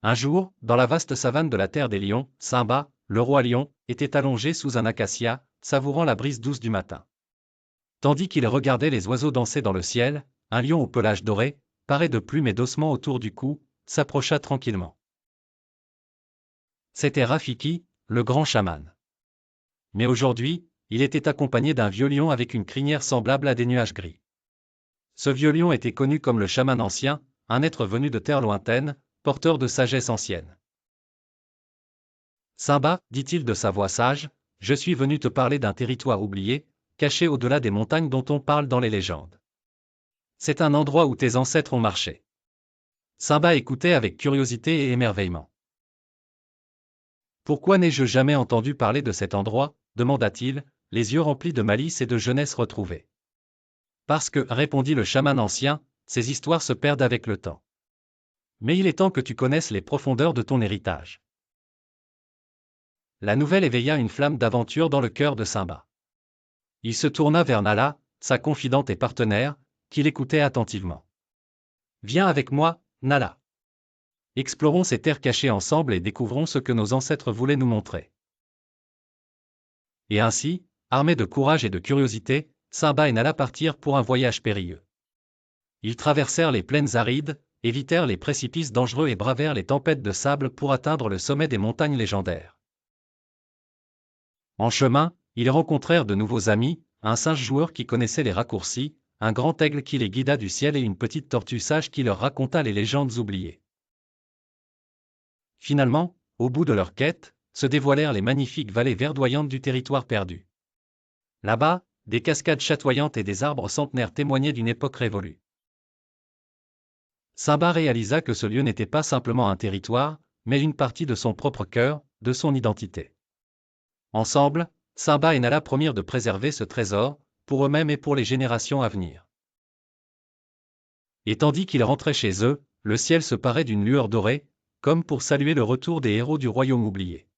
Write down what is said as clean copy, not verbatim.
Un jour, dans la vaste savane de la terre des lions, Simba, le roi lion, était allongé sous un acacia, savourant la brise douce du matin. Tandis qu'il regardait les oiseaux danser dans le ciel, un lion au pelage doré, paré de plumes et d'ossements autour du cou, s'approcha tranquillement. C'était Rafiki, le grand chaman. Mais aujourd'hui, il était accompagné d'un vieux lion avec une crinière semblable à des nuages gris. Ce vieux lion était connu comme le chaman ancien, un être venu de terre lointaine, porteur de sagesse ancienne. Simba, dit-il de sa voix sage, je suis venu te parler d'un territoire oublié, caché au-delà des montagnes dont on parle dans les légendes. C'est un endroit où tes ancêtres ont marché. Simba écoutait avec curiosité et émerveillement. Pourquoi n'ai-je jamais entendu parler de cet endroit, demanda-t-il, les yeux remplis de malice et de jeunesse retrouvée. Parce que, répondit le chaman ancien, ces histoires se perdent avec le temps. Mais il est temps que tu connaisses les profondeurs de ton héritage. La nouvelle éveilla une flamme d'aventure dans le cœur de Simba. Il se tourna vers Nala, sa confidente et partenaire, qui l'écoutait attentivement. Viens avec moi, Nala. Explorons ces terres cachées ensemble et découvrons ce que nos ancêtres voulaient nous montrer. Et ainsi, armés de courage et de curiosité, Simba et Nala partirent pour un voyage périlleux. Ils traversèrent les plaines arides, évitèrent les précipices dangereux et bravèrent les tempêtes de sable pour atteindre le sommet des montagnes légendaires. En chemin, ils rencontrèrent de nouveaux amis, un singe joueur qui connaissait les raccourcis, un grand aigle qui les guida du ciel et une petite tortue sage qui leur raconta les légendes oubliées. Finalement, au bout de leur quête, se dévoilèrent les magnifiques vallées verdoyantes du territoire perdu. Là-bas, des cascades chatoyantes et des arbres centenaires témoignaient d'une époque révolue. Simba réalisa que ce lieu n'était pas simplement un territoire, mais une partie de son propre cœur, de son identité. Ensemble, Simba et Nala promirent de préserver ce trésor, pour eux-mêmes et pour les générations à venir. Et tandis qu'ils rentraient chez eux, le ciel se parait d'une lueur dorée, comme pour saluer le retour des héros du royaume oublié.